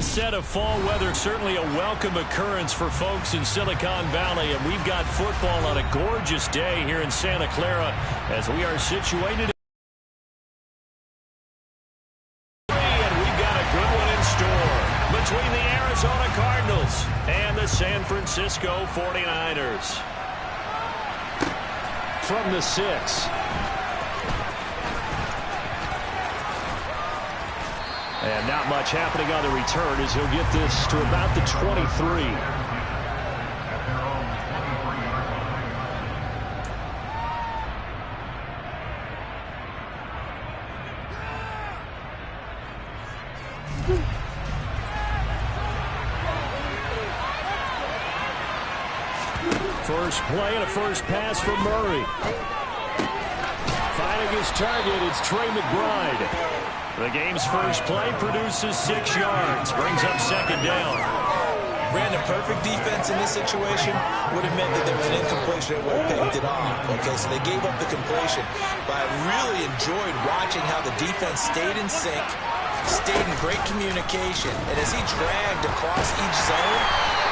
onset of fall weather, certainly a welcome occurrence for folks in Silicon Valley. And we've got football on a gorgeous day here in Santa Clara as we are situated. And we've got a good one in store between the Arizona Cardinals and the San Francisco 49ers. From the 6. And not much happening on the return as he'll get this to about the 23. First play and a first pass for Murray. Finding his target, it's Trey McBride. The game's first play produces 6 yards, brings up second down. Brandon, perfect defense in this situation would have meant that there was an incompletion that would have picked it off. Okay, so they gave up the completion. But I really enjoyed watching how the defense stayed in sync, stayed in great communication. And as he dragged across each zone,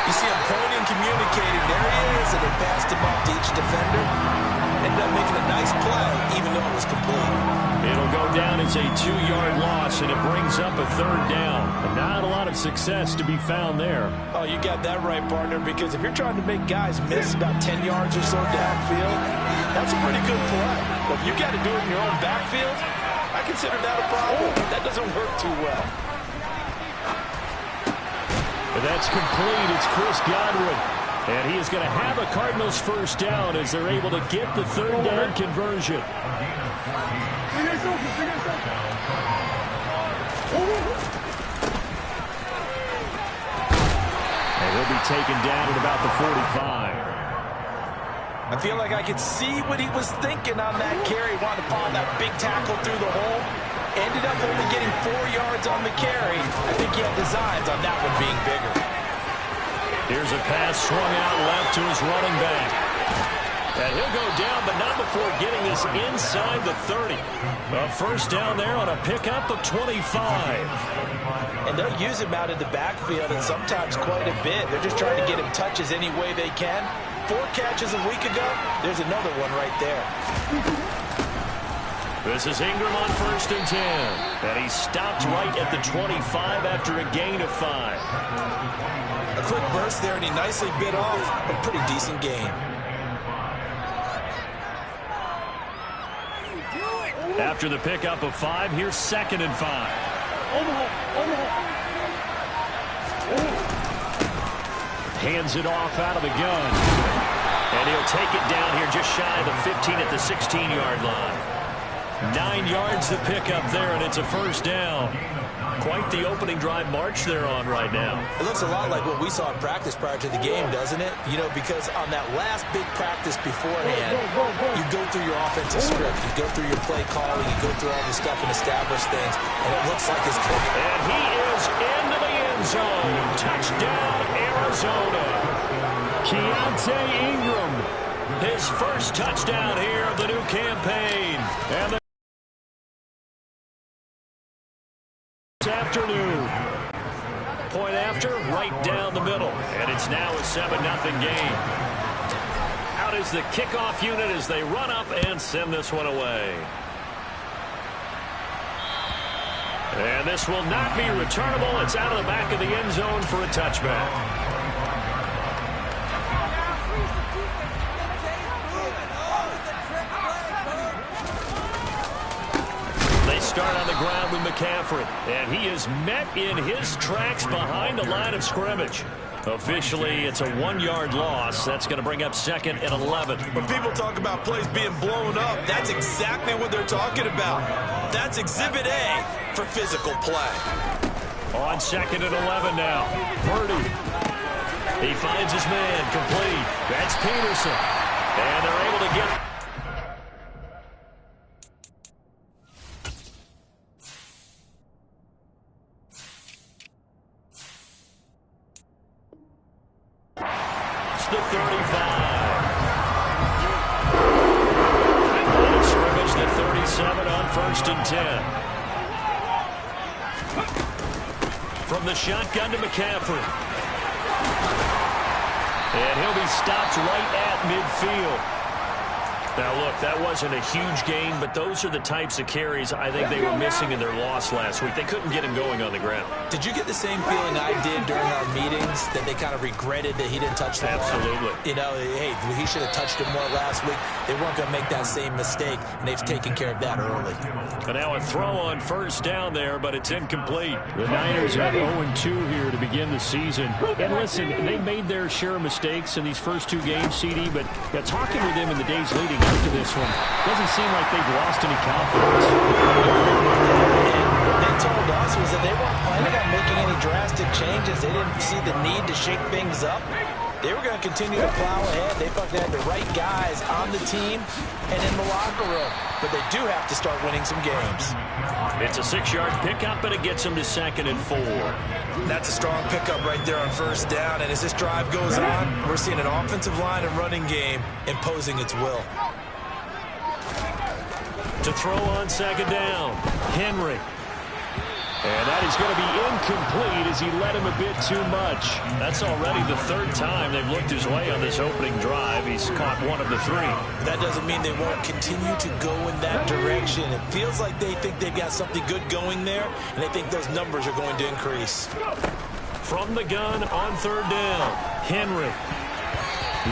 you see him pointing, communicating. There he is, and they passed him off to each defender. Ended up making a nice play, even though it was complete. It'll go down as a 2-yard loss, and it brings up a third down. Not a lot of success to be found there. Oh, you got that right, partner, because if you're trying to make guys miss about 10 yards or so downfield, that's a pretty good play. But if you got to do it in your own backfield, I consider that a problem. That doesn't work too well. But that's complete. It's Chris Godwin. And he is going to have a Cardinals first down as they're able to get the third down conversion. And he'll be taken down at about the 45. I feel like I could see what he was thinking on that carry. Wanted to pawn that big tackle through the hole. Ended up only getting 4 yards on the carry. I think he had designs on that one being bigger. Here's a pass swung out left to his running back. And he'll go down, but not before getting this inside the 30. A first down there on a pickup of 25. And they'll use him out in the backfield, and sometimes quite a bit. They're just trying to get him touches any way they can. 4 catches a week ago. There's another one right there. This is Ingram on 1st and 10. And he stopped right at the 25 after a gain of 5. A quick burst there, and he nicely bit off a pretty decent gain. After the pickup of 5, here's 2nd and 5. Hands it off out of the gun. And he'll take it down here just shy of the 15 at the 16-yard line. 9 yards to pick up there, and it's a first down. Quite the opening drive march they're on right now. It looks a lot like what we saw in practice prior to the game, doesn't it? You know, because on that last big practice beforehand, you go through your offensive script, you go through your play calling, you go through all the stuff and establish things, and it looks like it's cooking. And he is into the end zone. Touchdown, Arizona. Keontae Ingram, his first touchdown here of the new campaign. And the afternoon. Point after, right down the middle. And it's now a 7-0 game. Out is the kickoff unit as they run up and send this one away. And this will not be returnable. It's out of the back of the end zone for a touchback. Start on the ground with McCaffrey, and he is met in his tracks behind the line of scrimmage. Officially, it's a 1-yard loss. That's going to bring up 2nd and 11. When people talk about plays being blown up, that's exactly what they're talking about. That's Exhibit A for physical play. On 2nd and 11 now. Purdy. He finds his man complete. That's Peterson. And they're able to get... the 35. Line of scrimmage, the 37 on 1st and 10. From the shotgun to McCaffrey. And he'll be stopped right at midfield. Now, look, that wasn't a huge gain, but those are the types of carries I think they were missing in their loss last week. They couldn't get him going on the ground. Did you get the same feeling I did during our meetings, that they kind of regretted that he didn't touch the ball? Absolutely. You know, hey, he should have touched it more last week. They weren't going to make that same mistake, and they've taken care of that early. And now a throw on first down there, but it's incomplete. The Niners are 0-2 here to begin the season. And listen, they made their share of mistakes in these first two games, CD, but talking with them in the days leading up to this one, doesn't seem like they've lost any confidence. What they told us was that they weren't planning on making any drastic changes. They didn't see the need to shake things up. They were going to continue to plow ahead. They thought they had the right guys on the team and in the locker room. But they do have to start winning some games. It's a 6-yard pickup, and it gets them to 2nd and 4. That's a strong pickup right there on first down. And as this drive goes on, we're seeing an offensive line and running game imposing its will. To throw on 2nd down, Henry. And that is going to be incomplete as he led him a bit too much. That's already the 3rd time they've looked his way on this opening drive. He's caught 1 of the 3. That doesn't mean they won't continue to go in that direction. It feels like they think they've got something good going there, and they think those numbers are going to increase. From the gun on 3rd down, Henry.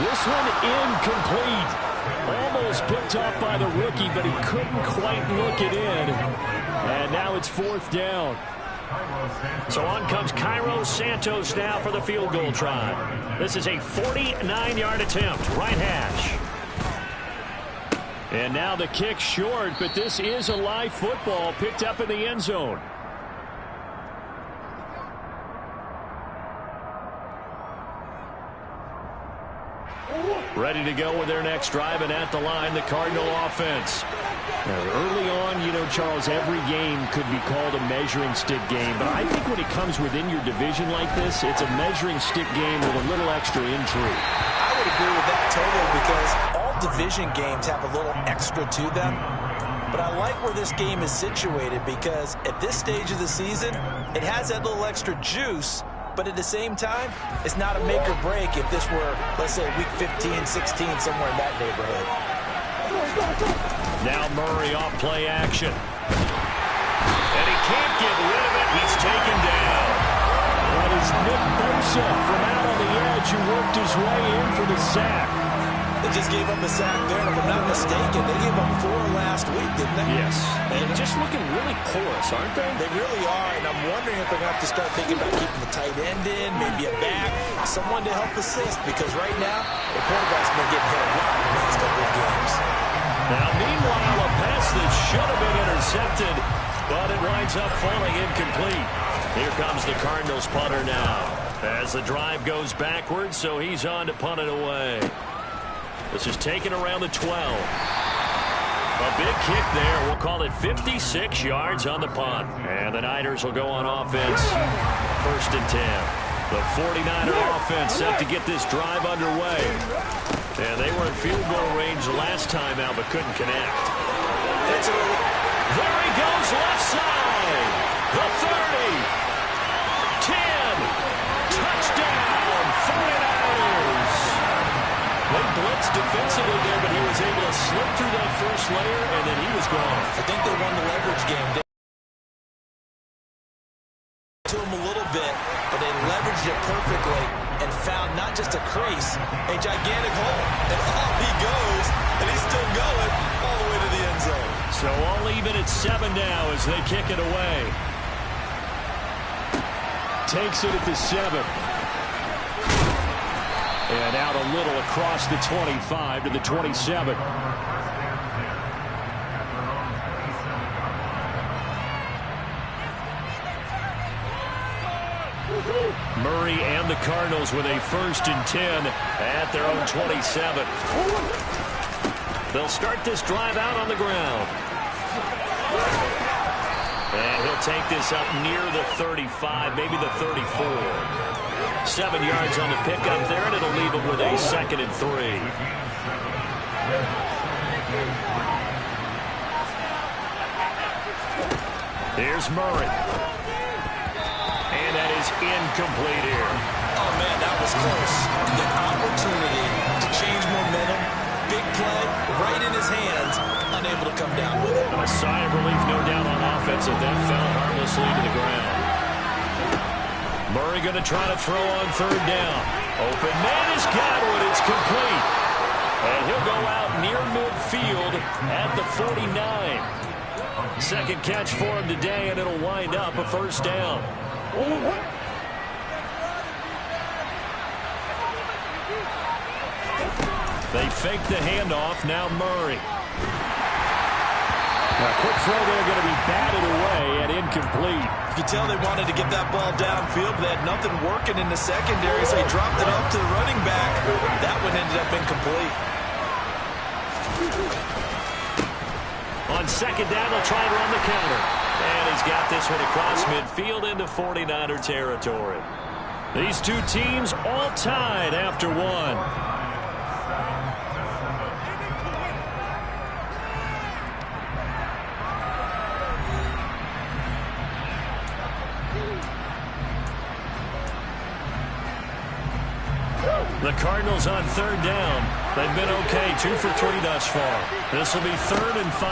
This one incomplete. Almost picked off by the rookie, but he couldn't quite look it in. And now it's 4th down. So on comes Cairo Santos now for the field goal try. This is a 49-yard attempt, right hash. And now the kick short, but this is a live football picked up in the end zone. Ready to go with their next drive, and at the line, the Cardinal offense. Now, early on, you know, Charles, every game could be called a measuring stick game, but I think when it comes within your division like this, it's a measuring stick game with a little extra intrigue. I would agree with that totally, because all division games have a little extra to them. But I like where this game is situated, because at this stage of the season, it has that little extra juice. But at the same time, it's not a make or break if this were, let's say, week 15, 16, somewhere in that neighborhood. Now Murray off play action. And he can't get rid of it. He's taken down. That is Nick Bosa from out on the edge who worked his way in for the sack. They just gave up a sack there, and if I'm not mistaken, they gave up 4 last week, didn't they? Yes. And just looking really porous, aren't they? They really are, and I'm wondering if they're going to have to start thinking about keeping the tight end in, maybe a back, someone to help assist, because right now, the quarterback's been getting hit a lot in the last couple of games. Now, meanwhile, a pass that should have been intercepted, but it winds up falling incomplete. Here comes the Cardinals punter now, as the drive goes backwards, so he's on to punt it away. This is taken around the 12. A big kick there. We'll call it 56 yards on the punt. And the Niners will go on offense. 1st and 10. The 49er offense set to get this drive underway. And they were in field goal range last time out, but couldn't connect. There he goes, left side. The 30. 10. Touchdown, 49ers. They blitzed defensively there, but he was able to slip through that first layer, and then he was gone. I think they won the leverage game. To him a little bit, but they leveraged it perfectly and found not just a crease, a gigantic hole. And off he goes, and he's still going all the way to the end zone. So all even at 7 now as they kick it away. Takes it at the 7. And out a little across the 25 to the 27. Murray and the Cardinals with a 1st and 10 at their own 27. They'll start this drive out on the ground. And he'll take this up near the 35, maybe the 34. 7 yards on the pickup there, and it'll leave him with a 2nd and 3. Here's Murray. And that is incomplete here. Oh, man, that was close. The opportunity to change momentum, big play, right in his hands, unable to come down with it. A sigh of relief, no doubt, on offense that fell harmlessly to the ground. Murray going to try to throw on third down. Open man has got one. It's complete. And he'll go out near midfield at the 49. Second catch for him today, and it'll wind up a first down. They fake the handoff. Now Murray. A quick throw there, going to be batted away and incomplete. You can tell they wanted to get that ball downfield, but they had nothing working in the secondary, so he dropped it up to the running back. That one ended up incomplete. On second down, they'll try and run the counter. And he's got this one across midfield into 49er territory. These two teams all tied after one. The Cardinals on third down. They've been okay, 2 for 3 thus far. This will be 3rd and 5.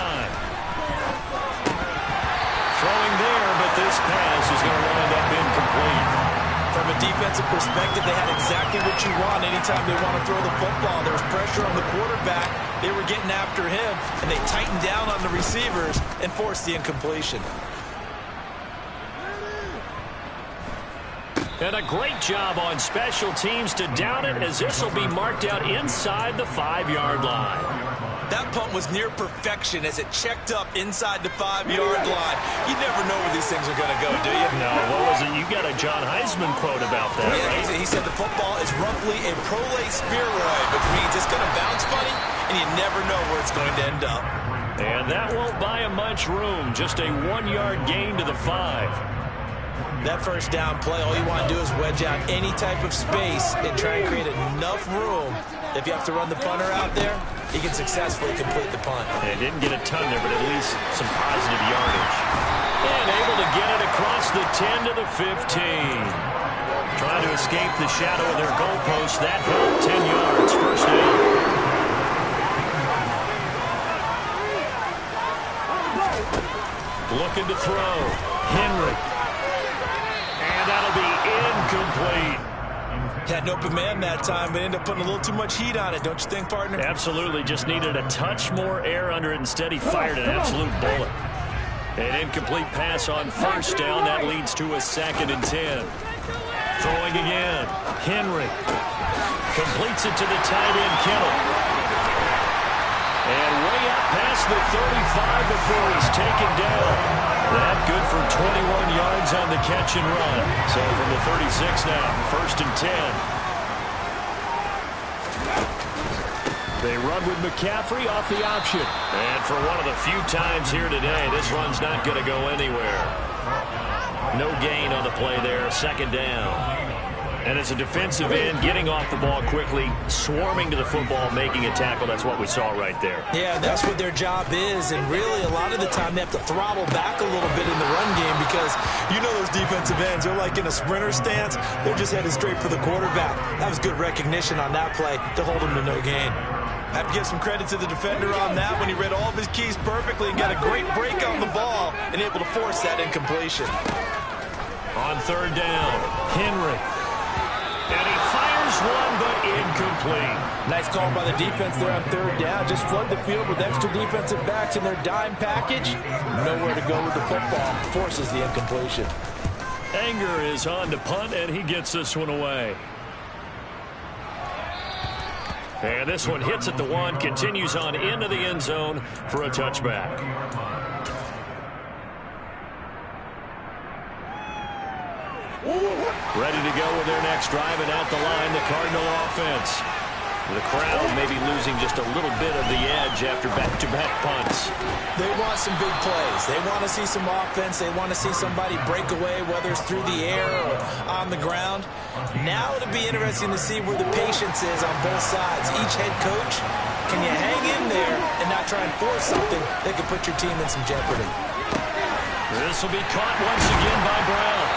Throwing there, but this pass is going to wind up incomplete. From a defensive perspective, they had exactly what you want anytime they want to throw the football. There was pressure on the quarterback. They were getting after him, and they tightened down on the receivers and forced the incompletion. And a great job on special teams to down it, as this will be marked out inside the 5-yard line. That punt was near perfection as it checked up inside the 5-yard line. You never know where these things are going to go, do you? No, what was it? You got a John Heisman quote about that, yeah, right? He said the football is roughly a prolate spheroid, which means it's going to bounce funny, and you never know where it's going to end up. And that won't buy him much room. Just a 1-yard gain to the 5. That first down play, all you want to do is wedge out any type of space and try and create enough room. If you have to run the punter out there, he can successfully complete the punt. And didn't get a ton there, but at least some positive yardage. And able to get it across the 10 to the 15. Trying to escape the shadow of their goalpost. That helped, 10 yards, first down. Looking to throw. Henry. And that'll be incomplete. Had an open man that time, but ended up putting a little too much heat on it, don't you think, partner? Absolutely. Just needed a touch more air under it. Instead, he fired an absolute bullet. An incomplete pass on first down. That leads to a 2nd and 10. Throwing again. Henry. Completes it to the tight end, Kittle. And way up past the 35 before he's taken down. That good for 21 yards on the catch and run. So from the 36 now, 1st and 10. They run with McCaffrey off the option. And for one of the few times here today, this run's not going to go anywhere. No gain on the play there, 2nd down. And as a defensive end, getting off the ball quickly, swarming to the football, making a tackle, that's what we saw right there. Yeah, that's what their job is, and really a lot of the time they have to throttle back a little bit in the run game because you know those defensive ends, they're like in a sprinter stance, they're just headed straight for the quarterback. That was good recognition on that play to hold him to no gain. I have to give some credit to the defender on that when he read all of his keys perfectly and got a great break on the ball and able to force that incompletion. On third down, Henry. And he fires one, but incomplete. Nice call by the defense there on third down. Just flood the field with extra defensive backs in their dime package. Nowhere to go with the football. Forces the incompletion. Anger is on to punt, and he gets this one away. And this one hits at the 1, continues on into the end zone for a touchback. Ready to go with their next drive, and at the line, the Cardinal offense. The crowd maybe losing just a little bit of the edge after back-to-back punts. They want some big plays. They want to see some offense. They want to see somebody break away, whether it's through the air or on the ground. Now it'll be interesting to see where the patience is on both sides. Each head coach, can you hang in there and not try and force something that could put your team in some jeopardy? This will be caught once again by Brown.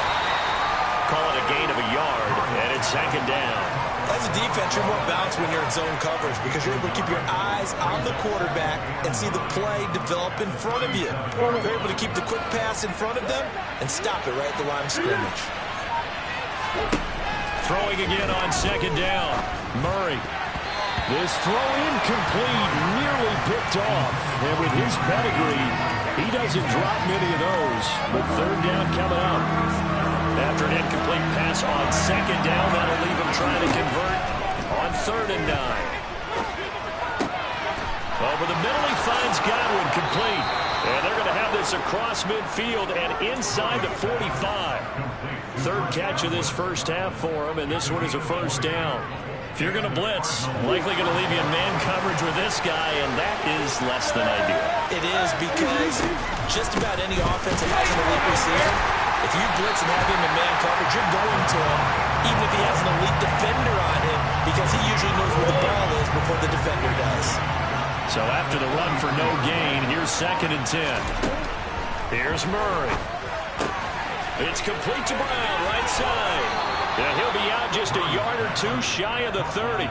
call it a gain of a yard, and it's second down. As a defense, you're more balanced when you're in zone coverage because you're able to keep your eyes on the quarterback and see the play develop in front of you. You're able to keep the quick pass in front of them and stop it right at the line of scrimmage. Throwing again on second down. Murray. This throw incomplete, nearly picked off. And with his pedigree, he doesn't drop many of those. But third down coming up. After an incomplete pass on second down, that'll leave him trying to convert on 3rd and 9. Over the middle, he finds Godwin complete. And they're going to have this across midfield and inside the 45. Third catch of this first half for him, and this one is a first down. If you're going to blitz, likely going to leave you in man coverage with this guy, and that is less than ideal. It is because just about any offense that has an elite receiver, if you blitz and have him in man coverage, you're going to him, even if he has an elite defender on him, because he usually knows where the ball is before the defender does. So after the run for no gain, here's 2nd and 10. Here's Murray. It's complete to Brown, right side. And he'll be out just a yard or two shy of the 30.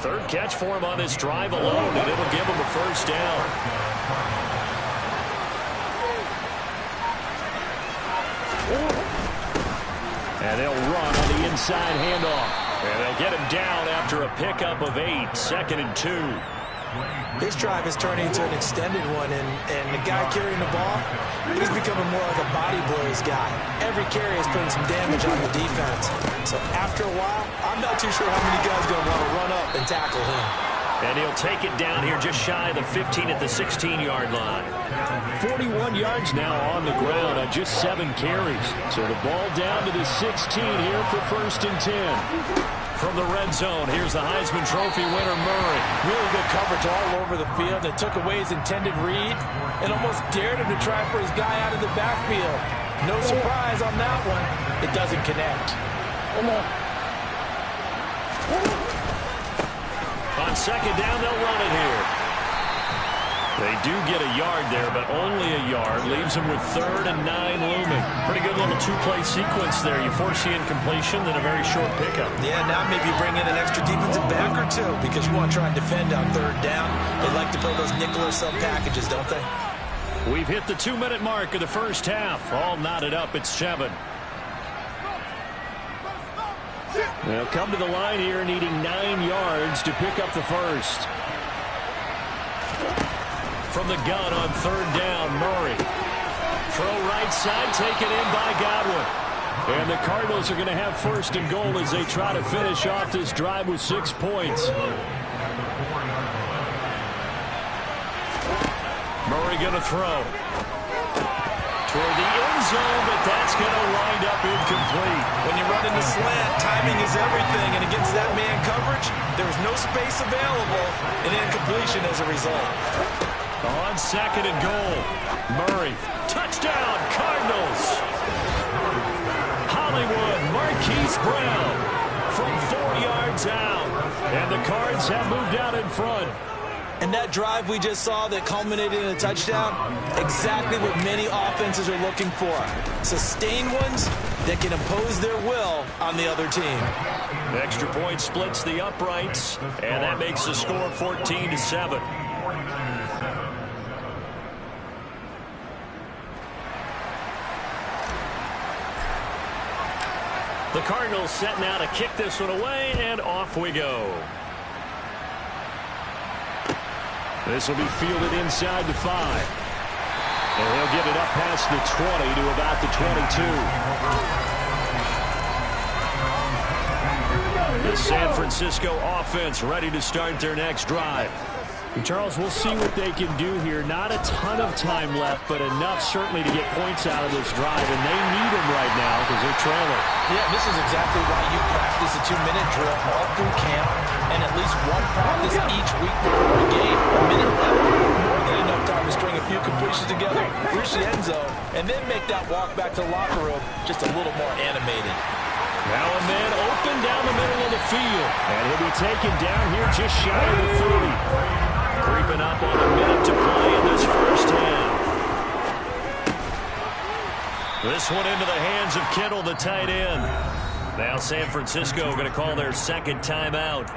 Third catch for him on this drive alone, and it'll give him a first down. And they'll run on the inside handoff. And they'll get him down after a pickup of 8, 2nd and 2. This drive is turning into an extended one, and the guy carrying the ball, he's becoming more like a body blows guy. Every carry is putting some damage on the defense. So after a while, I'm not too sure how many guys are going to want to run up and tackle him. And he'll take it down here just shy of the 15 at the 16-yard line. 41 yards now on the ground on just 7 carries. So the ball down to the 16 here for 1st and 10. From the red zone, here's the Heisman Trophy winner, Murray. Really good coverage all over the field. They took away his intended read and almost dared him to try for his guy out of the backfield. No surprise on that one. It doesn't connect. On second down, they'll run it here. They do get a yard there, but only a yard. Leaves them with 3rd and 9 looming. Pretty good little 2-play sequence there. You force the incompletion, then a very short pickup. Yeah, now maybe bring in an extra defensive back or two because you want to try and defend on 3rd down. They like to play those nickel or sub packages, don't they? We've hit the 2-minute mark of the first half. All knotted up at 7. They'll come to the line here needing 9 yards to pick up the first. From the gun on 3rd down, Murray. Throw right side, taken in by Godwin. And the Cardinals are going to have 1st and goal as they try to finish off this drive with 6 points. Murray going to throw. Toward the end zone, but that's going to wind up incomplete. When you run in the slant, timing is everything, and against that man coverage, there was no space available, and incompletion as a result. On 2nd and goal, Murray, touchdown, Cardinals. Hollywood, Marquise Brown from 4 yards out, and the Cards have moved out in front. And that drive we just saw that culminated in a touchdown, exactly what many offenses are looking for. Sustained ones that can impose their will on the other team. The extra point splits the uprights, and that makes the score 14-7. The Cardinals set now to kick this one away, and off we go. This will be fielded inside the 5. And he'll get it up past the 20 to about the 22. The San Francisco offense ready to start their next drive. And Charles, we'll see what they can do here. Not a ton of time left, but enough certainly to get points out of this drive. And they need them right now because they're trailing. Yeah, this is exactly why you practice a 2-minute drill all through camp and at least one practice each week before a game. A minute left, more than enough time to string a few completions together, reach the end zone, and then make that walk back to the locker room just a little more animated. Now a man open down the middle of the field. And he'll be taken down here just shy of the 30. Creeping up on a minute to play in this first half. This one into the hands Joseph Kittle, the tight end. Now San Francisco going to call their second timeout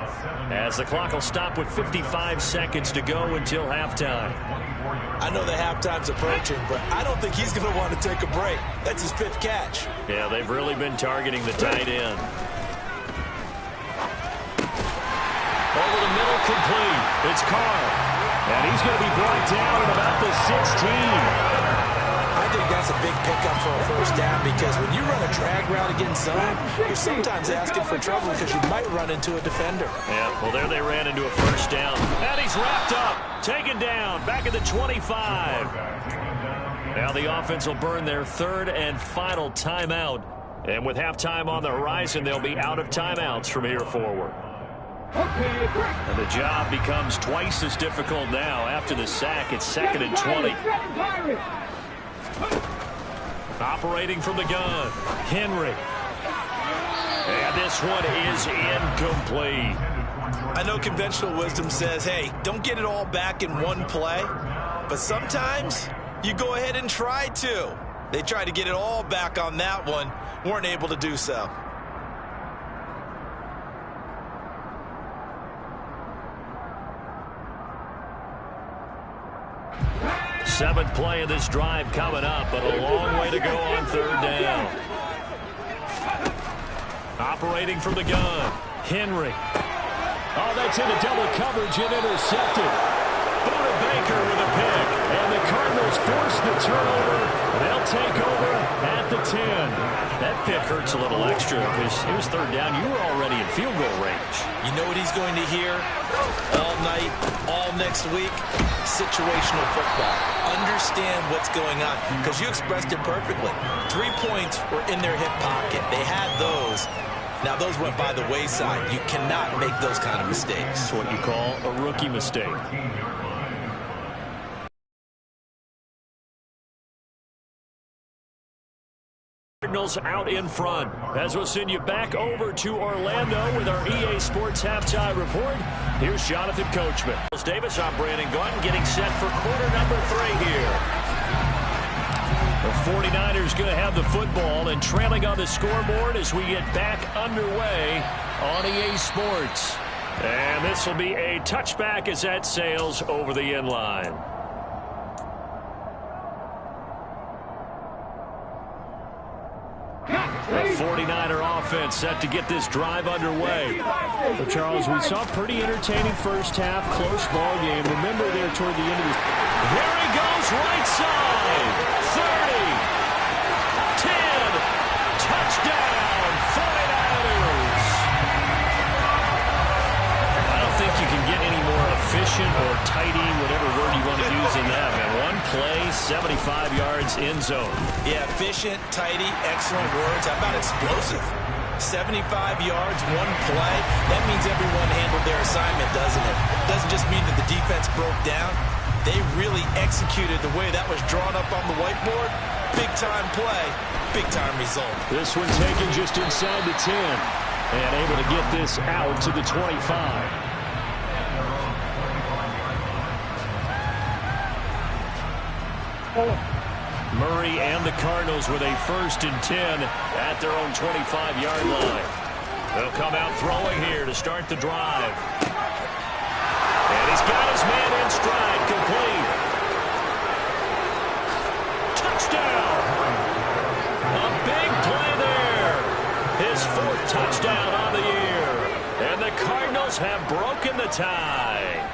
as the clock will stop with 55 seconds to go until halftime. I know the halftime's approaching, but I don't think he's going to want to take a break. That's his 5th catch. Yeah, they've really been targeting the tight end. Over the middle, complete. It's Carr. And he's going to be brought down at about the 16. I think that's a big pickup for a first down because when you run a drag route against zone, you're sometimes asking for trouble because you might run into a defender. Yeah, well, there they ran into a first down. And he's wrapped up, taken down, back at the 25. Now the offense will burn their 3rd and final timeout. And with halftime on the horizon, they'll be out of timeouts from here forward. And the job becomes twice as difficult now. After the sack, it's 2nd and 20. Operating from the gun, Henry. And this one is incomplete. I know conventional wisdom says, hey, don't get it all back in one play. But sometimes you go ahead and try to. They tried to get it all back on that one. Weren't able to do so. Seventh play of this drive coming up, but a long way to go on 3rd down. Operating from the gun, Henry. Oh, that's into double coverage and intercepted. Buda Baker with a pick, and the Cardinals force the turnover. They'll take over at the 10. That pick hurts a little extra because it was 3rd down. You were already in field goal range. You know what he's going to hear all night, all next week? Situational football. Understand what's going on because you expressed it perfectly. 3 points were in their hip pocket. They had those. Now, those went by the wayside. You cannot make those kind of mistakes. That's what you call a rookie mistake. Cardinals out in front. As we'll send you back over to Orlando with our EA Sports Halftime Report. Here's Jonathan Coachman. Davis on Brandon Gordon getting set for quarter number 3 here. The 49ers going to have the football and trailing on the scoreboard as we get back underway on EA Sports. And this will be a touchback as that sails over the end line. The 49er offense set to get this drive underway. Well, Charles, we saw a pretty entertaining first half, close ball game. Remember there toward the end of this. There he goes, right side. 30, 10, touchdown, 49ers. I don't think you can get any more efficient or tidy, whatever word you want to use in that, man. One play, 75 yards in zone. Yeah, efficient, tidy, excellent words. How about explosive? 75 yards, one play. That means everyone handled their assignment, doesn't it? Doesn't just mean that the defense broke down. They really executed the way that was drawn up on the whiteboard. Big-time play, big-time result. This one taken just inside the 10 and able to get this out to the 25. Murray and the Cardinals with a 1st and 10 at their own 25-yard line. They'll come out throwing here to start the drive. And he's got his man in stride, complete. Touchdown! A big play there. His 4th touchdown on the year. And the Cardinals have broken the tie.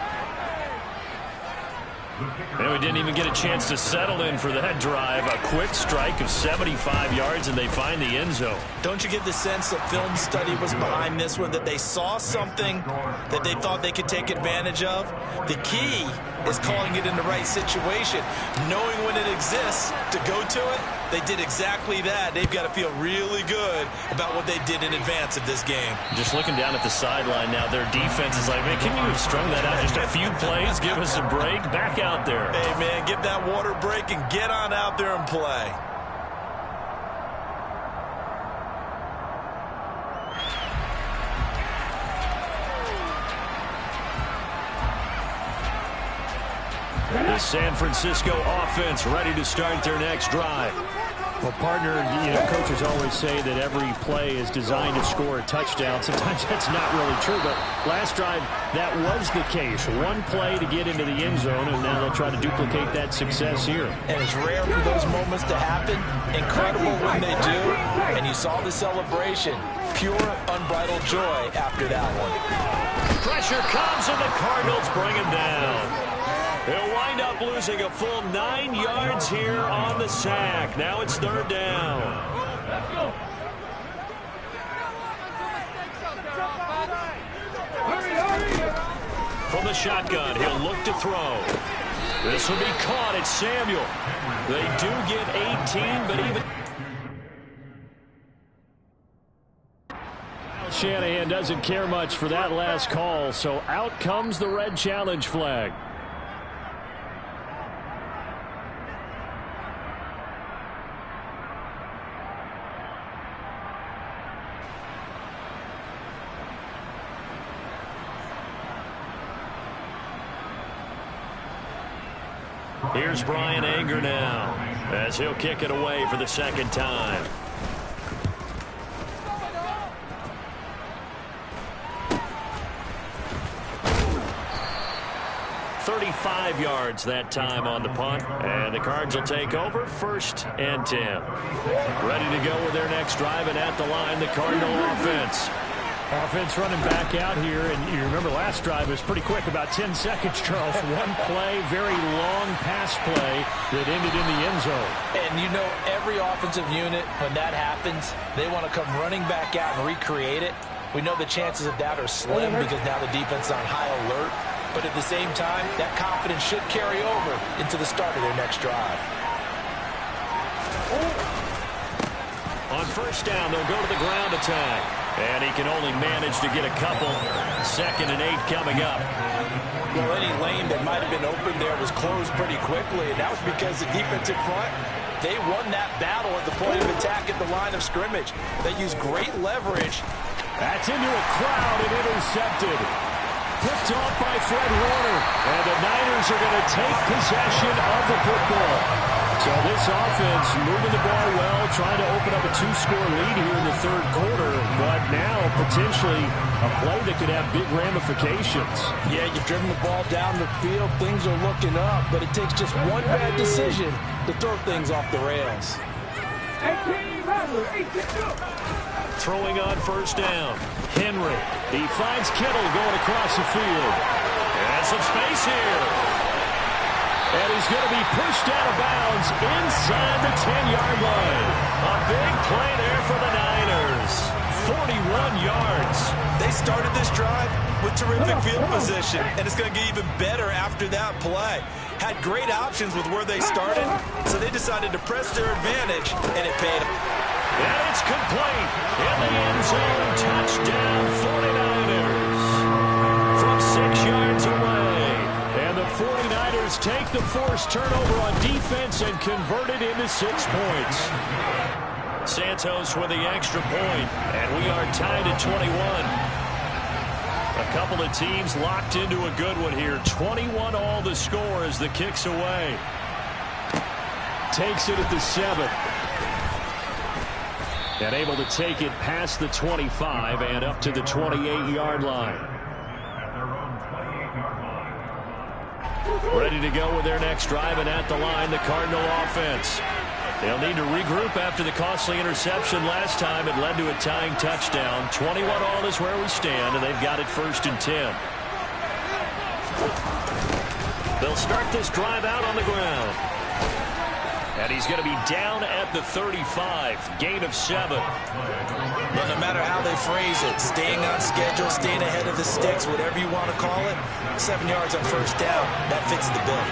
And we didn't even get a chance to settle in for that drive. A quick strike of 75 yards, and they find the end zone. Don't you get the sense that film study was behind this one, that they saw something that they thought they could take advantage of? The key is calling it in the right situation, knowing when it exists to go to it. They did exactly that. They've got to feel really good about what they did in advance of this game. Just looking down at the sideline now, their defense is like, man, can you have strung that out just a few plays? Give us a break. Back out there. Hey, man, give that water break and get on out there and play. The San Francisco offense ready to start their next drive. Well, partner, coaches always say that every play is designed to score a touchdown. Sometimes that's not really true, but last drive, that was the case. One play to get into the end zone, and now they'll try to duplicate that success here. And it's rare for those moments to happen. Incredible when they do. And you saw the celebration. Pure, unbridled joy after that one. Pressure comes, and the Cardinals bring him down. He'll wind up losing a full 9 yards here on the sack. Now it's third down. From the shotgun, he'll look to throw. This will be caught. It's Samuel. They do get 18, but even... Shanahan doesn't care much for that last call, so out comes the red challenge flag. Here's Brian Anger now, as he'll kick it away for the second time. "35 yards that time on the punt, and the Cards will take over 1st and 10. Ready to go with their next drive, and at the line, the Cardinal offense. Offense running back out here, and you remember last drive was pretty quick, about 10 seconds, Charles. One play, very long pass play that ended in the end zone. And you know every offensive unit, when that happens, they want to come running back out and recreate it. We know the chances of that are slim because now the defense is on high alert. But at the same time, that confidence should carry over into the start of their next drive. On first down, they'll go to the ground attack. And he can only manage to get a couple. 2nd and 8 coming up. Well, any lane that might have been open there was closed pretty quickly, and that was because the defensive front, they won that battle at the point of attack at the line of scrimmage. They used great leverage. That's into a crowd and intercepted. Picked off by Fred Warner. And the Niners are going to take possession of the football. So this offense moving the ball well, trying to open up a 2-score lead here in the 3rd quarter, but now potentially a play that could have big ramifications. Yeah, you've driven the ball down the field, things are looking up, but it takes just one bad decision to throw things off the rails. Throwing on first down. Henry. He finds Kittle going across the field. And some space here. And he's going to be pushed out of bounds inside the 10-yard line. A big play there for the Niners. 41 yards. They started this drive with terrific field position, and it's going to get even better after that play. Had great options with where they started, so they decided to press their advantage, and it paid them. And it's complete. In the end zone, touchdown 49ers. From 6 yards away. And the 49ers take the forced turnover on defense and convert it into 6 points. Santos with the extra point, and we are tied at 21. A couple of teams locked into a good one here. 21 all the score as the kick's away. Takes it at the 7. And able to take it past the 25 and up to the 28-yard line. Ready to go with their next drive, and at the line, the Cardinal offense. They'll need to regroup after the costly interception last time. It led to a tying touchdown. 21 all is where we stand, and they've got it 1st and 10. They'll start this drive out on the ground. And he's going to be down at the 35. Gain of 7. But no matter how they phrase it, staying on schedule, staying ahead of the sticks, whatever you want to call it, 7 yards on first down, that fits the bill.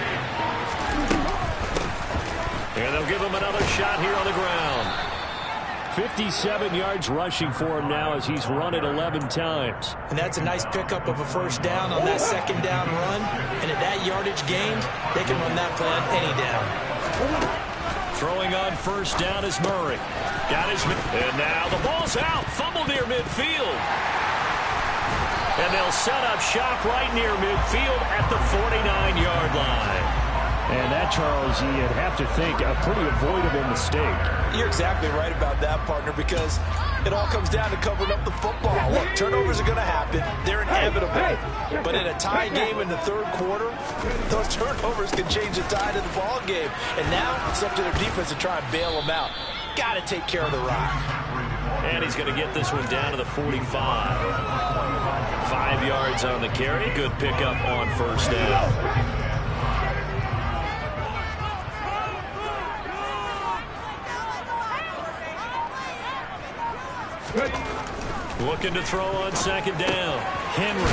And they'll give him another shot here on the ground. 57 yards rushing for him now as he's run it 11 times. And that's a nice pickup of a first down on that second down run. And at that yardage gained, they can run that play on any down. Throwing on first down is Murray. Got his... And now the ball's out. Fumble near midfield. And they'll set up shop right near midfield at the 49-yard line. And that, Charles, you'd have to think a pretty avoidable mistake. You're exactly right about that, partner, because it all comes down to covering up the football. Look, turnovers are going to happen. They're inevitable. But in a tie game in the third quarter, those turnovers can change the tide of the ball game. And now it's up to their defense to try and bail them out. Got to take care of the rock. And he's going to get this one down to the 45. 5 yards on the carry. Good pickup on first down. Looking to throw on second down. Henry.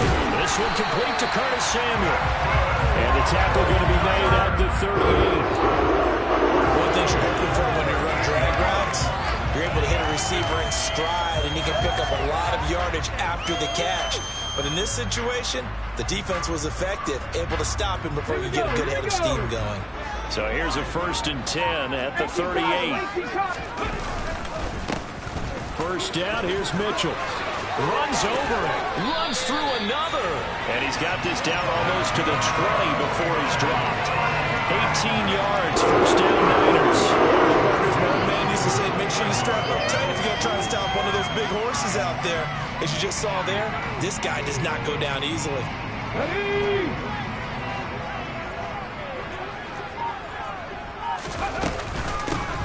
This one complete to Curtis Samuel. And the tackle going to be made at the 38. One thing you're hoping for when you run drag routes, you're able to hit a receiver in stride, and you can pick up a lot of yardage after the catch. But in this situation, the defense was effective, able to stop him before you get a good head of steam going. So here's a 1st and 10 at the 38. First down, here's Mitchell. Runs over it. Runs through another. And he's got this down almost to the 20 before he's dropped. 18 yards, first down Niners. My old man used to say, make sure you strap up tight if you're going to try and stop one of those big horses out there. As you just saw there, this guy does not go down easily.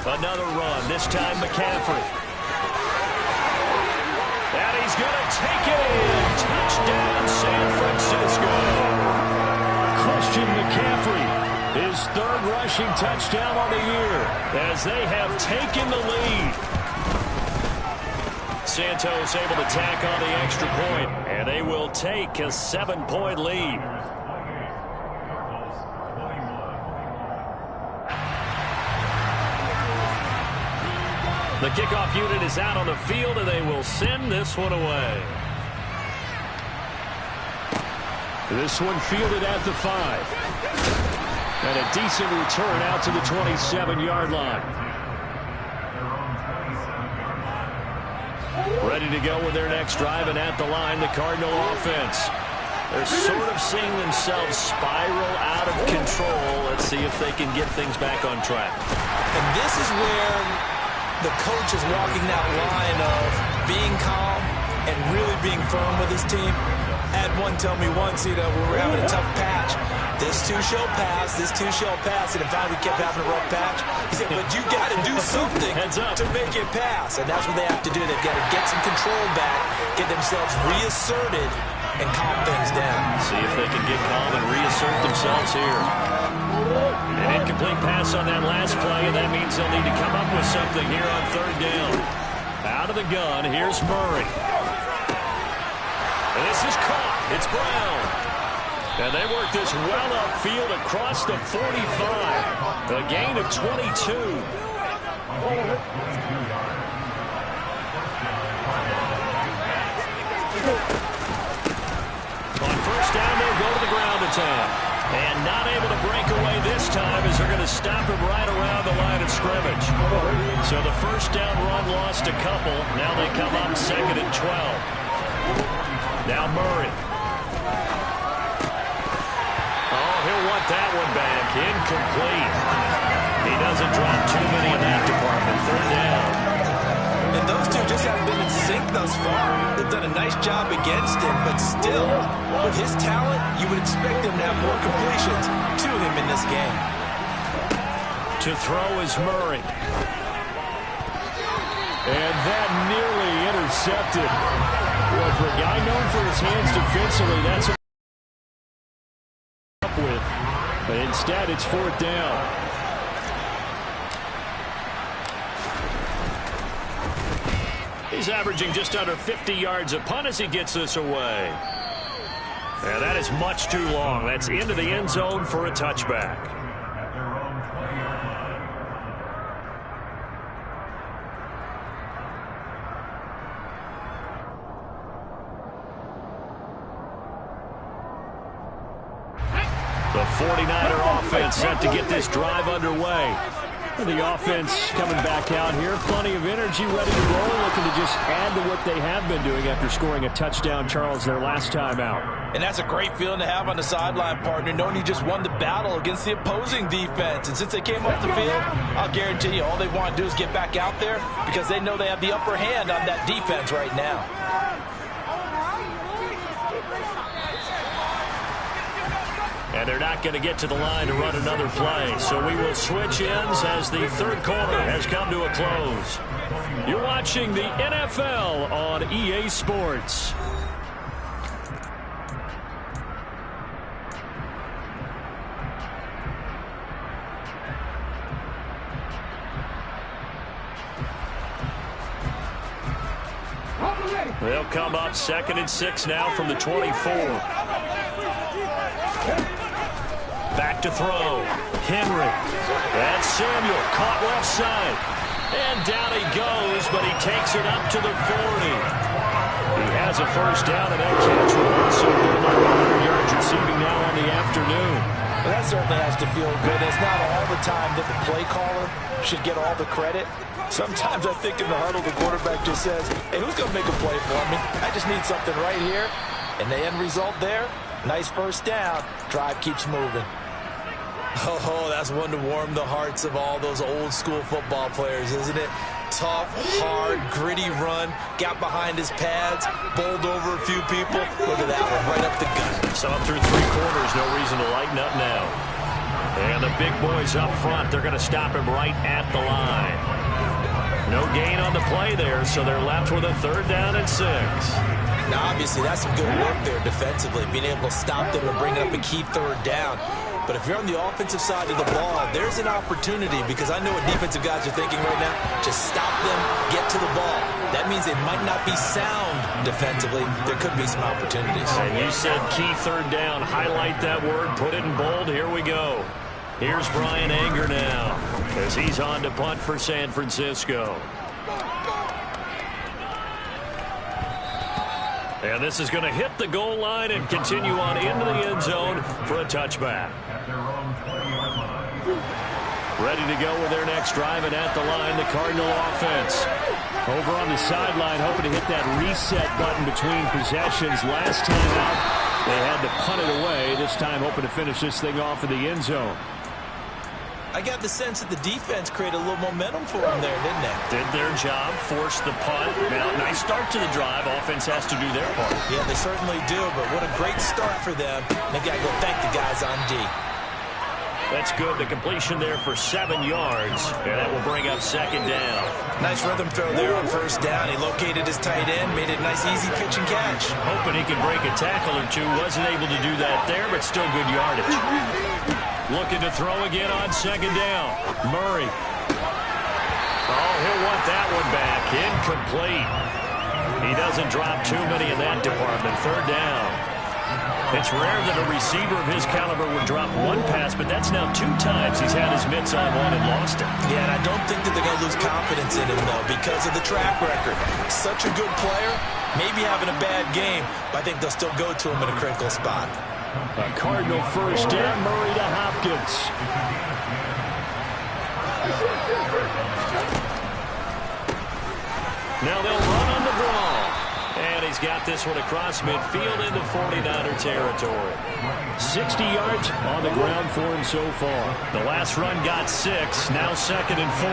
Another run, this time McCaffrey. And he's going to take it in. Touchdown, San Francisco. Christian McCaffrey, his 3rd rushing touchdown on the year, as they have taken the lead. Santos able to tack on the extra point, and they will take a 7-point lead. The kickoff unit is out on the field, and they will send this one away. This one fielded at the 5. And a decent return out to the 27-yard line. Ready to go with their next drive, and at the line, the Cardinal offense. They're sort of seeing themselves spiral out of control. Let's see if they can get things back on track. And this is where the coach is walking that line of being calm and really being firm with his team. Had one tell me once, we were having a tough patch. This too shall pass, this too shall pass. And in fact, we kept having a rough patch. He said, but you got to do something to make it pass. And that's what they have to do. They've got to get some control back, get themselves reasserted, and calm things down. See if they can get calm and reassert themselves here. An incomplete pass on that last play, and that means they'll need to come up with something here on 3rd down. Out of the gun, here's Murray. And this is caught. It's Brown. And they work this well upfield across the 45. A gain of 22. On first down, they'll go to the ground attack. And not able to break away this time as they're going to stop him right around the line of scrimmage. So the first down run lost a couple. Now they come up 2nd and 12. Now Murray. Oh, he'll want that one back. Incomplete. He doesn't drop too many in that department. 3rd down. And those two just haven't been in sync thus far. They've done a nice job against him, but still, with his talent, you would expect him to have more completions to him in this game. To throw is Murray. And that nearly intercepted. Well, for a guy known for his hands defensively, that's up with. But instead, it's 4th down. He's averaging just under 50 yards a punt as he gets this away. And that is much too long. That's into the end zone for a touchback. The 49er offense set to get this drive underway. The offense coming back out here. Plenty of energy, ready to roll, looking to just add to what they have been doing after scoring a touchdown, Charles, their last time out. And that's a great feeling to have on the sideline, partner, knowing you just won the battle against the opposing defense. And since they came off the field, I'll guarantee you all they want to do is get back out there because they know they have the upper hand on that defense right now. And they're not going to get to the line to run another play. So we will switch ends as the third quarter has come to a close. You're watching the NFL on EA Sports. They'll come up 2nd and 6 now from the 24. Back to throw. Henry. That's Samuel. Caught left side. And down he goes, but he takes it up to the 40. He has a first down, and that catch will also build up 100 yards receiving now on the afternoon. Well, that certainly has to feel good. It's not all the time that the play caller should get all the credit. Sometimes I think in the huddle, the quarterback just says, hey, who's going to make a play for me? I just need something right here. And the end result there, nice first down. Drive keeps moving. Oh, that's one to warm the hearts of all those old school football players, isn't it? Tough, hard, gritty run. Got behind his pads, bowled over a few people. Look at that one, right up the gut. So up through 3 quarters, no reason to lighten up now. And the big boys up front, they're going to stop him right at the line. No gain on the play there, so they're left with a 3rd down and 6. Now, obviously, that's some good work there defensively, being able to stop them and bring up a key 3rd down. But if you're on the offensive side of the ball, there's an opportunity because I know what defensive guys are thinking right now. Just stop them, get to the ball. That means they might not be sound defensively. There could be some opportunities. And you said key 3rd down. Highlight that word. Put it in bold. Here we go. Here's Brian Anger now as he's on to punt for San Francisco. And this is going to hit the goal line and continue on into the end zone for a touchback. Ready to go with their next drive, and at the line, the Cardinal offense. Over on the sideline, hoping to hit that reset button between possessions. Last time out, they had to punt it away. This time, hoping to finish this thing off in the end zone. I got the sense that the defense created a little momentum for them there, didn't they? Did their job, forced the punt. Now, nice start to the drive. Offense has to do their part. Yeah, they certainly do, but what a great start for them. They've got to go thank the guys on D. That's good. The completion there for 7 yards, and that will bring up 2nd down. Nice rhythm throw there on 1st down. He located his tight end, made it a nice, easy pitch and catch. Hoping he could break a tackle or two. Wasn't able to do that there, but still good yardage. Looking to throw again on 2nd down. Murray. Oh, he'll want that one back. Incomplete. He doesn't drop too many in that department. 3rd down. It's rare that a receiver of his caliber would drop one pass, but that's now 2 times he's had his mitts on one and lost it. Yeah, and I don't think that they're going to lose confidence in him, though, because of the track record. Such a good player, maybe having a bad game, but I think they'll still go to him in a critical spot. A Cardinal first down, Murray to Hopkins. Now they'll run on the draw. And he's got this one across midfield into 49er territory. 60 yards on the ground for him so far. The last run got 6. Now 2nd and 4.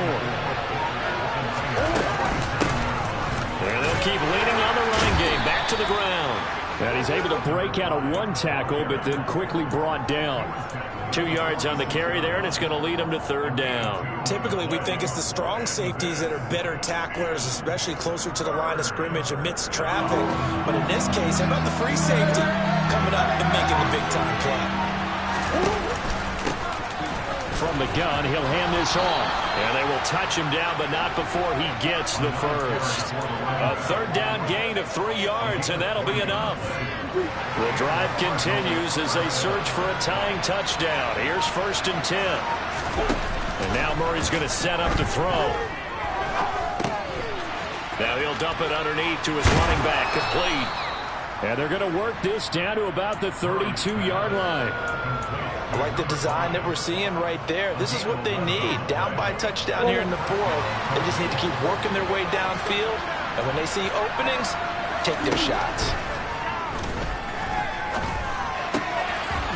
And they'll keep leaning on the running game. Back to the ground. And he's able to break out of 1 tackle, but then quickly brought down. 2 yards on the carry there, and it's going to lead him to 3rd down. Typically, we think it's the strong safeties that are better tacklers, especially closer to the line of scrimmage amidst traffic. But in this case, how about the free safety coming up and making the big-time play? From the gun, he'll hand this off. And they will touch him down, but not before he gets the first. A 3rd down gain of 3 yards, and that'll be enough. The drive continues as they search for a tying touchdown. Here's 1st and 10. And now Murray's going to set up to throw. Now he'll dump it underneath to his running back, complete. And they're going to work this down to about the 32-yard line. I like the design that we're seeing right there. This is what they need. Down by a touchdown here in the 4th. They just need to keep working their way downfield. And when they see openings, take their shots.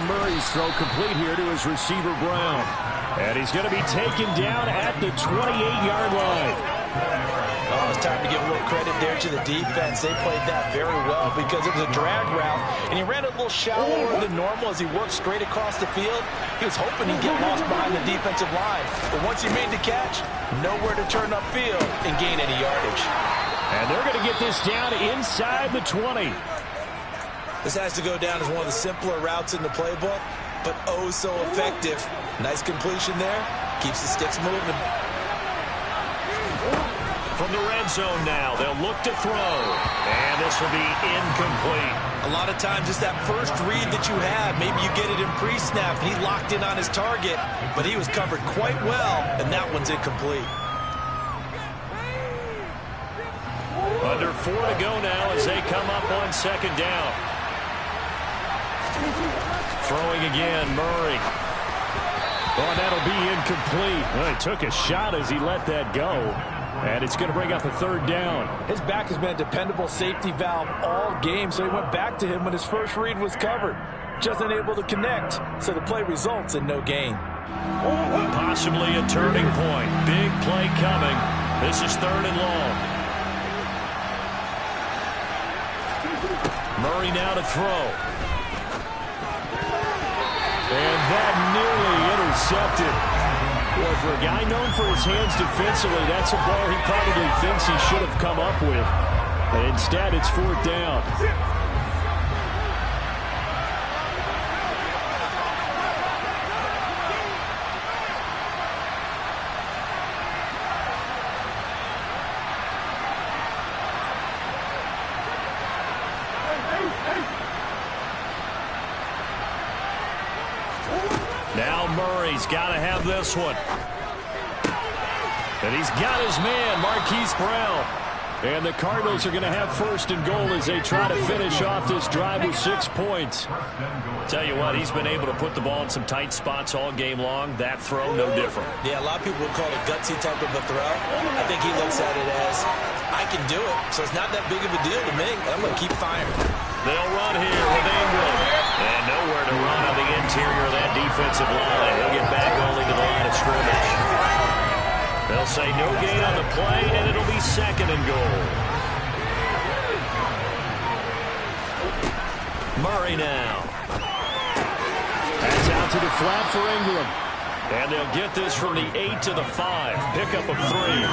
Murray's throw complete here to his receiver, Brown. And he's going to be taken down at the 28-yard line. Oh, it's time to give a little credit there to the defense. They played that very well because it was a drag route, and he ran a little shallower than normal as he worked straight across the field. He was hoping he'd get lost behind the defensive line. But once he made the catch, nowhere to turn upfield and gain any yardage. And they're going to get this down inside the 20. This has to go down as one of the simpler routes in the playbook, but oh so effective. Nice completion there. Keeps the sticks moving. From the red zone now, they'll look to throw. And this will be incomplete. A lot of times it's that first read that you have. Maybe you get it in pre-snap. He locked in on his target, but he was covered quite well, and that one's incomplete. Under 4 to go now as they come up on second down. Throwing again, Murray. Oh, that'll be incomplete. Well, he took a shot as he let that go. And it's going to bring up a third down. His back has been a dependable safety valve all game, so he went back to him when his first read was covered. Just unable to connect, so the play results in no gain. Possibly a turning point. Big play coming. This is 3rd and long. Murray now to throw. And that nearly intercepted. Well, for a guy known for his hands defensively, that's a ball he probably thinks he should have come up with. And instead, it's 4th down. Now Murray's got to have this one. And he's got his man, Marquise Brown. And the Cardinals are going to have 1st and goal as they try to finish off this drive with 6 points. Tell you what, he's been able to put the ball in some tight spots all game long. That throw, no different. Yeah, a lot of people would call it a gutsy type of a throw. I think he looks at it as, I can do it, so it's not that big of a deal to me. I'm going to keep firing. They'll run here with Ingram. And nowhere to run on the interior of that defensive line. He'll get back only to the line of scrimmage. They'll say no gain on the play, and it'll be 2nd and goal. Murray now. That's out to the flat for Ingram. And they'll get this from the 8 to the 5. Pickup of 3.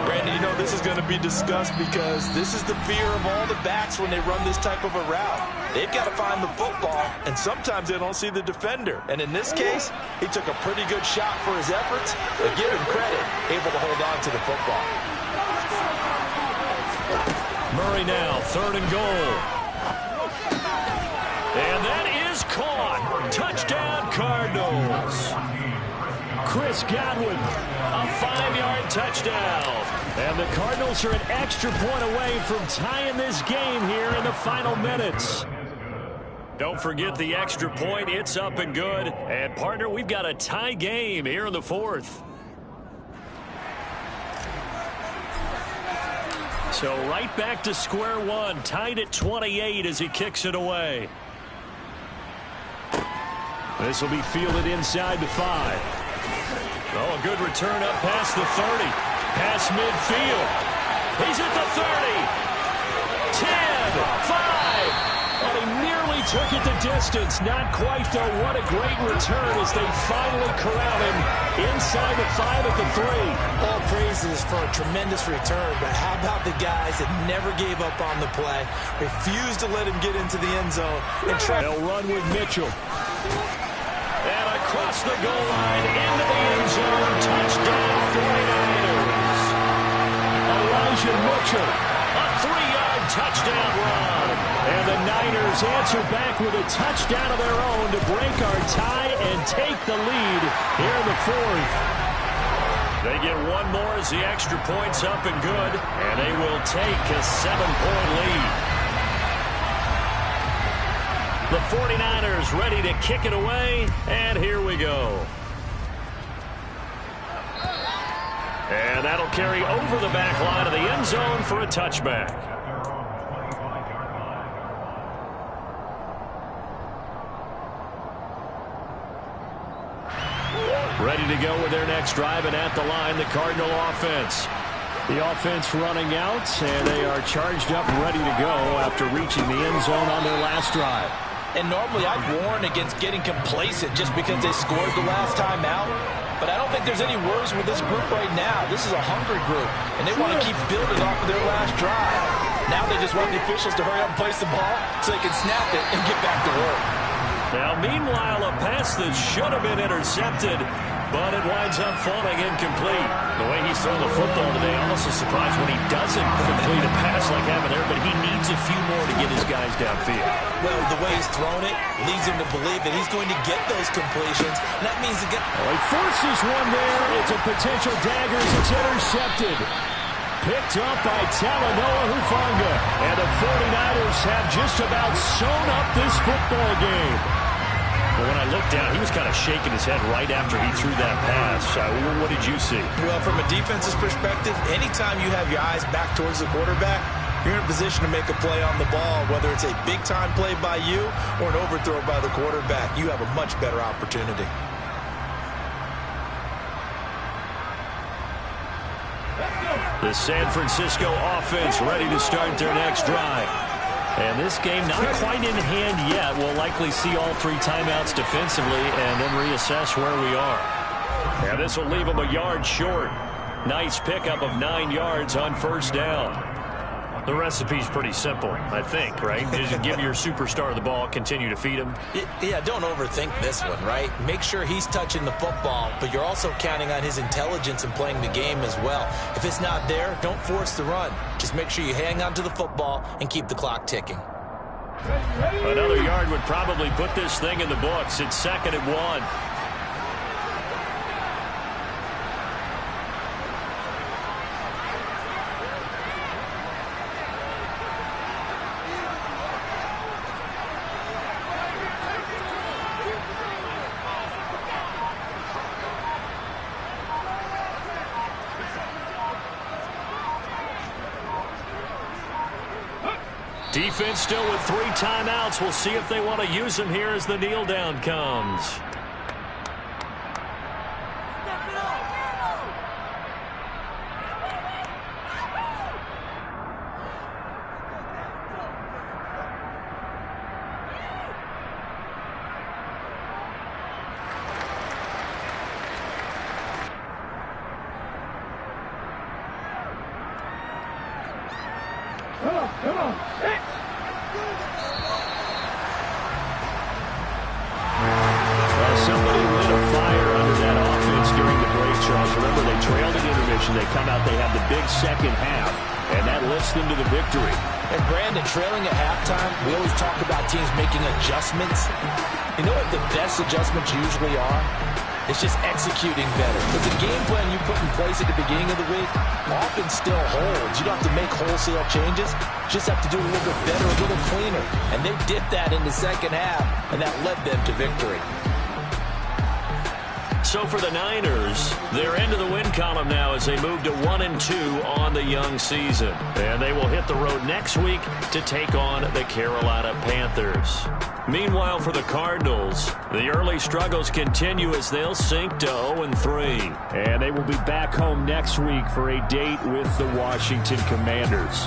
Brandon, you know this is going to be discussed because this is the fear of all the backs when they run this type of a route. They've got to find the football, and sometimes they don't see the defender. And in this case, he took a pretty good shot for his efforts, but give him credit, able to hold on to the football. Murray now, 3rd and goal. And that is caught. Touchdown, Cardinals. Chris Godwin, a 5-yard touchdown. And the Cardinals are an extra point away from tying this game here in the final minutes. Don't forget the extra point. It's up and good. And, partner, we've got a tie game here in the 4th. So right back to square one, tied at 28 as he kicks it away. This will be fielded inside the 5. Oh, a good return up past the 30. Past midfield. He's at the 30. 10, 5. Well, he nearly took it the distance. Not quite, though. What a great return as they finally corral him inside the 5 at the 3. All praises for a tremendous return, but how about the guys that never gave up on the play, refused to let him get into the end zone, and they'll run with Mitchell. And across the goal line, into the end zone, touchdown 49ers. Elijah Mitchell, a 3-yard touchdown run. And the Niners answer back with a touchdown of their own to break our tie and take the lead here in the 4th. They get one more as the extra point's up and good, and they will take a 7-point lead. The 49ers ready to kick it away, and here we go. And that'll carry over the back line of the end zone for a touchback. Ready to go with their next drive, and at the line, the Cardinal offense. The offense running out, and they are charged up ready to go after reaching the end zone on their last drive. And normally I'd warn against getting complacent just because they scored the last time out. But I don't think there's any worries with this group right now. This is a hungry group, and they want to keep building off of their last drive. Now they just want the officials to hurry up and place the ball so they can snap it and get back to work. Now, meanwhile, a pass that should have been intercepted, but it winds up falling incomplete. The way he's thrown the football today, I'm also surprised when he doesn't complete a pass like having there, but he needs a few more to get his guys downfield. Well, the way he's thrown it leads him to believe that he's going to get those completions, and that means he forces one there. It's a potential dagger as it's intercepted. Picked up by Talanoa Hufanga. And the 49ers have just about sewn up this football game. But when I looked down, he was kind of shaking his head right after he threw that pass. What did you see? Well, from a defense's perspective, anytime you have your eyes back towards the quarterback, you're in a position to make a play on the ball, whether it's a big-time play by you or an overthrow by the quarterback. You have a much better opportunity. The San Francisco offense ready to start their next drive. And this game not quite in hand yet. We'll likely see all three timeouts defensively and then reassess where we are. And this will leave them a yard short. Nice pickup of 9 yards on first down. The recipe's pretty simple, I think, right? Just give your superstar the ball, continue to feed him. Yeah, don't overthink this one, right? Make sure he's touching the football, but you're also counting on his intelligence in playing the game as well. If it's not there, don't force the run. Just make sure you hang on to the football and keep the clock ticking. Another yard would probably put this thing in the books. It's 2nd and 1. Defense still with 3 timeouts. We'll see if they want to use them here as the kneel down comes. Come on. Somebody lit a fire under that offense during the break, Charles. Remember, they trailed at intermission. They come out, they have the big second half, and that lifts them to the victory. And Brandon, trailing at halftime, we always talk about teams making adjustments. You know what the best adjustments usually are? It's just executing better. But the game plan you put in place at the beginning of the week often still holds. You don't have to make wholesale changes. You just have to do a little bit better, a little cleaner. And they did that in the second half, and that led them to victory. So for the Niners, they're into the win column now as they move to 1-2 on the young season. And they will hit the road next week to take on the Carolina Panthers. Meanwhile, for the Cardinals, the early struggles continue as they'll sink to 0-3. And they will be back home next week for a date with the Washington Commanders.